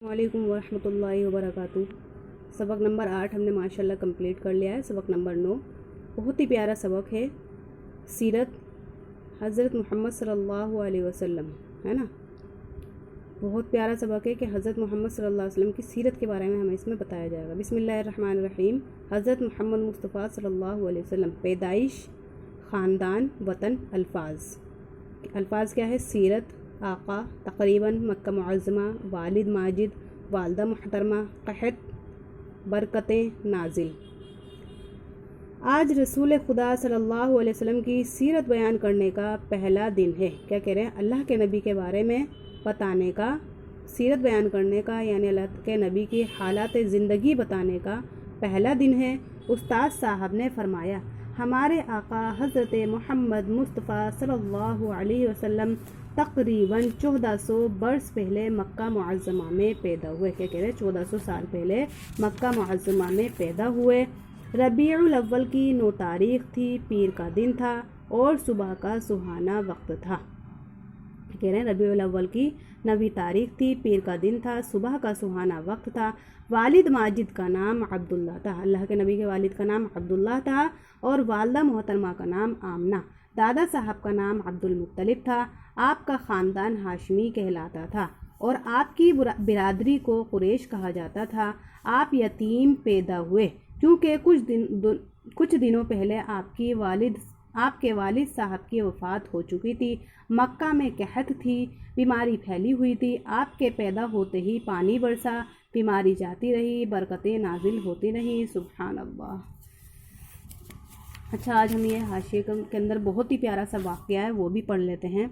वालेकुम वरहमतुल्लाहि वबरकातुह। सबक नंबर 8 हमने माशाल्लाह कंप्लीट कर लिया है। सबक नंबर 9 बहुत ही प्यारा सबक है, सीरत हज़रत मोहम्मद सल्लल्लाहु अलैहि वसल्लम, है ना। बहुत प्यारा सबक है कि हज़रत मोहम्मद सल्लल्लाहु अलैहि वसल्लम की सीरत के बारे में हमें इसमें बताया जाएगा। बिस्मिल्लाहिर्रहमानिर्रहीम। हज़रत मोहम्मद मुस्तफ़ा सल्लल्लाहु अलैहि वसल्लम, पैदाइश, ख़ानदान, वतन, अल्फाज क्या है? सीरत, आका, तकरीबन, मक्का मुअज़्ज़मा, वालिद माजिद, वालदा मुहतरमा, क़हत, बरकतें नाजिल। आज रसूल खुदा सल्लल्लाहु अलैहि वसल्लम की सीरत बयान करने का पहला दिन है। क्या कह रहे हैं? अल्लाह के नबी के बारे में बताने का, सीरत बयान करने का, यानी अल्लाह के नबी की हालात ज़िंदगी बताने का पहला दिन है। उस्ताद साहब ने फरमाया, हमारे आका हज़रत मोहम्मद मुस्तफ़ा सल्लल्लाहु अलैहि वसल्लम तकरीबन 1400 बरस पहले मक्का मुअज़्ज़मा में पैदा हुए। क्या कह रहे हैं? 1400 साल पहले मक्का मुअज़्ज़मा में पैदा हुए। रबीउल अव्वल की 9 तारीख थी, पीर का दिन था और सुबह का सुहाना वक्त था। कह रहे हैं रबीउल अव्वल की 9वीं तारीख थी, पीर का दिन था, सुबह का सुहाना वक्त था। वालिद माजिद का नाम अब्दुल्ला था, अल्लाह के नबी के वालिद का नाम अब्दुल्ला था, और वालदा मोहतरमा का नाम आमना। दादा साहब का नाम अब्दुल मुत्तलिब था। आपका ख़ानदान हाशमी कहलाता था और आपकी बिरादरी को कुरैश कहा जाता था। आप यतीम पैदा हुए क्योंकि कुछ दिनों पहले आपके वालिद साहब की वफ़ात हो चुकी थी। मक्का में कहत थी, बीमारी फैली हुई थी। आपके पैदा होते ही पानी बरसा, बीमारी जाती रही, बरकतें नाजिल होती रही। सुभान अल्लाह। अच्छा, आज हम ये हाशिए के अंदर बहुत ही प्यारा सा वाक़या है, वो भी पढ़ लेते हैं।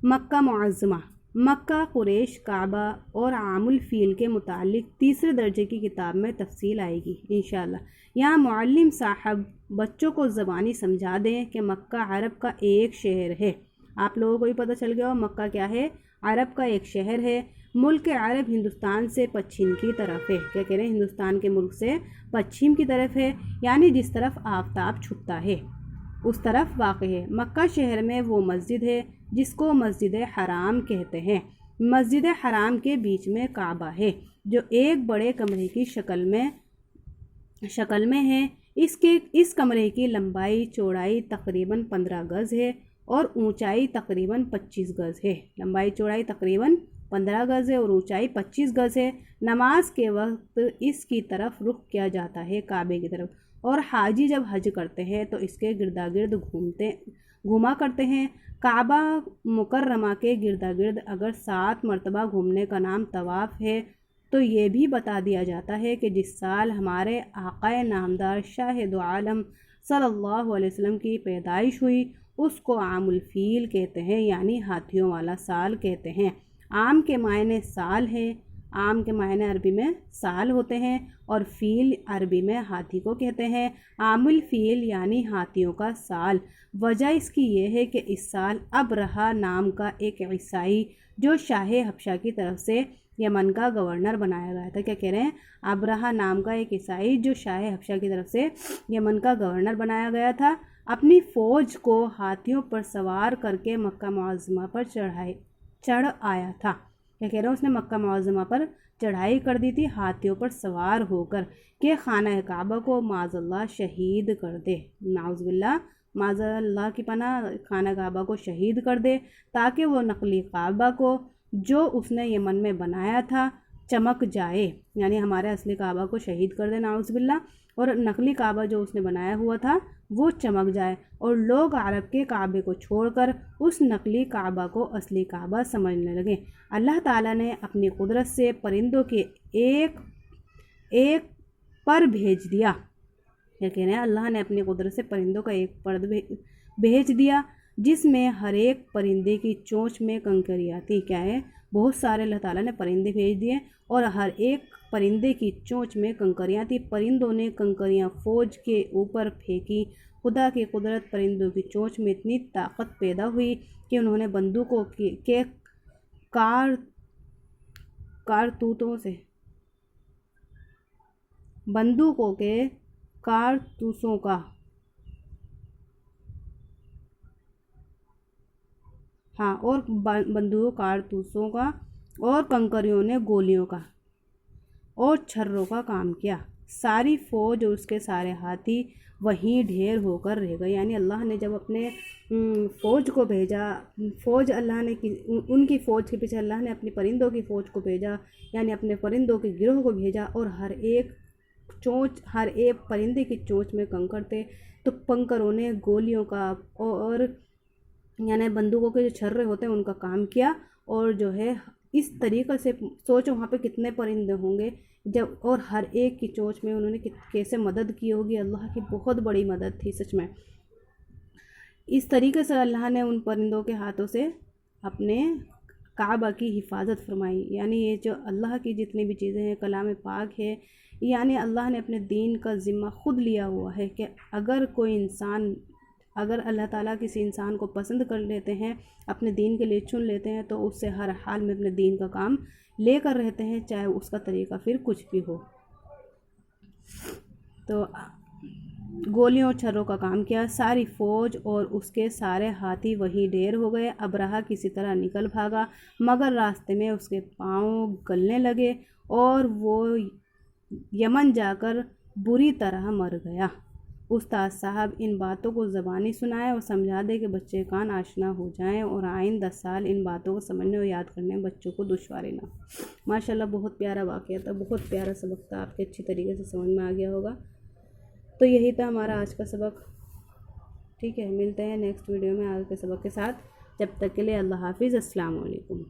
मक्का मुअज़्ज़मा, मक्का, कुरैश, काबा और आमुल फ़ील के मुतालिक तीसरे दर्जे की किताब में तफसील आएगी इंशाअल्लाह। यहाँ मुअल्लिम साहब बच्चों को ज़बानी समझा दें कि मक्का अरब का एक शहर है। आप लोगों को भी पता चल गया हो मक्का क्या है? अरब का एक शहर है। मुल्क अरब हिंदुस्तान से पश्चिम की तरफ है। क्या कह रहे हैं? हिंदुस्तान के मुल्क से पश्चिम की तरफ है, यानी जिस तरफ आफताब छुपता है उस तरफ वाक़ है। मक्का शहर में वो मस्जिद है जिसको मस्जिद हराम कहते हैं। मस्जिद हराम के बीच में काबा है जो एक बड़े कमरे की शक्ल में है। इस कमरे की लंबाई चौड़ाई तकरीबन 15 गज़ है और ऊंचाई तकरीबन 25 गज़ है। लंबाई चौड़ाई तकरीबन 15 गज़ है और ऊंचाई 25 गज़ है। नमाज के वक्त इसकी तरफ रुख किया जाता है, काबे की तरफ, और हाजी जब हज करते हैं तो इसके गिरदा गिर्द घूमा करते हैं। काबा मुकर्रमा के गिरदा गिर्द अगर 7 मरतबा घूमने का नाम तवाफ़ है तो ये भी बता दिया जाता है कि जिस साल हमारे आक़ाए नामदार शाह दो आलम सल्लल्लाहु अलैहि वसल्लम की पैदाइश हुई उसको आमुल फ़ील कहते हैं, यानी हाथियों वाला साल कहते हैं। आम के मायने साल है, आम के मायने अरबी में साल होते हैं और फ़ील अरबी में हाथी को कहते हैं। आमुल फ़ील यानी हाथियों का साल। वजह इसकी ये है कि इस साल अबरहा नाम का एक ईसाई जो शाह हबशा की तरफ से यमन का गवर्नर बनाया गया था। क्या कह रहे हैं? अबरहा नाम का एक ईसाई जो शाह हबशा की तरफ से यमन का गवर्नर बनाया गया था, अपनी फ़ौज को हाथियों पर सवार करके मक्का मुअज़्ज़मा पर चढ़ आया था। क्या कह रहे हैं? उसने मक्का मुअज़्ज़मा पर चढ़ाई कर दी थी हाथियों पर सवार होकर के खाना काबा को माज़अल्लाह शहीद कर दे। नाउज़ुबिल्लाह, माज़अल्लाह की पनाह, खाना काबा को शहीद कर दे ताकि वो नकली काबा को जो उसने यमन में बनाया था चमक जाए, यानी हमारे असली काबा को शहीद कर दे नाउज़ुबिल्लाह, और नकली काबा जो उसने बनाया हुआ था वो चमक जाए और लोग अरब के काबे को छोड़कर उस नकली काबा को असली काबा समझने लगे। अल्लाह ताला ने अपनी कुदरत से परिंदों के एक एक पर भेज दिया। क्या कह रहे हैं? अल्लाह ने अपनी कुदरत से परिंदों का एक पर भेज दिया जिसमें हर एक परिंदे की चोंच में कंकरियाँ थी। क्या है? बहुत सारे अल्लाह ताला ने परिंदे भेज दिए और हर एक परिंदे की चोंच में कंकरियाँ थी। परिंदों ने कंकरियाँ फ़ौज के ऊपर फेंकी। खुदा की कुदरत, परिंदों की चोंच में इतनी ताकत पैदा हुई कि उन्होंने बंदूकों के कारतूतों से बंदूकों के कारतूसों का हाँ और बंदूकों कारतूसों का और कंकरियों ने गोलियों का और छर्रों का काम किया। सारी फ़ौज और उसके सारे हाथी वहीं ढेर होकर रह गए। यानी अल्लाह ने जब अपने फ़ौज को भेजा, फ़ौज अल्लाह ने उनकी फ़ौज के पीछे अल्लाह ने अपनी परिंदों की फ़ौज को भेजा, यानी अपने परिंदों के गिरोह को भेजा, और हर एक परिंदे की चोंच में कंकड़ थे। तो कंकरों ने गोलियों का और यानी बंदूकों के जो छर्रे होते हैं उनका काम किया। और जो है इस तरीक़े से सोचो वहाँ पे कितने परिंदे होंगे जब, और हर एक की चोंच में उन्होंने कैसे मदद की होगी। अल्लाह की बहुत बड़ी मदद थी सच में। इस तरीके से अल्लाह ने उन परिंदों के हाथों से अपने काबा की हिफाजत फरमाई। यानी ये जो अल्लाह की जितनी भी चीज़ें हैं कलाम पाक है, यानी अल्लाह ने अपने दीन का ज़िम्मा ख़ुद लिया हुआ है कि अगर अल्लाह ताला किसी इंसान को पसंद कर लेते हैं, अपने दीन के लिए चुन लेते हैं, तो उससे हर हाल में अपने दीन का काम लेकर रहते हैं, चाहे उसका तरीक़ा फिर कुछ भी हो। तो गोलियों और छर्रों का काम किया। सारी फ़ौज और उसके सारे हाथी वहीं ढेर हो गए। अबरहा किसी तरह निकल भागा, मगर रास्ते में उसके पाँव गलने लगे और वो यमन जाकर बुरी तरह मर गया। उस्ताद साहब इन बातों को ज़बानी सुनाए और समझा दे कि बच्चे कान आशना हो जाएं और आइंदा 10 साल इन बातों को समझने और याद करने में बच्चों को दुश्वारी ना। माशाल्लाह बहुत प्यारा वाक़या था, बहुत प्यारा सबक था, आपके अच्छी तरीके से समझ में आ गया होगा। तो यही था हमारा आज का सबक। ठीक है, मिलते हैं नेक्स्ट वीडियो में आगे के सबक के साथ। जब तक के लिए अल्लाह हाफ़िज़, अस्सलाम वालेकुम।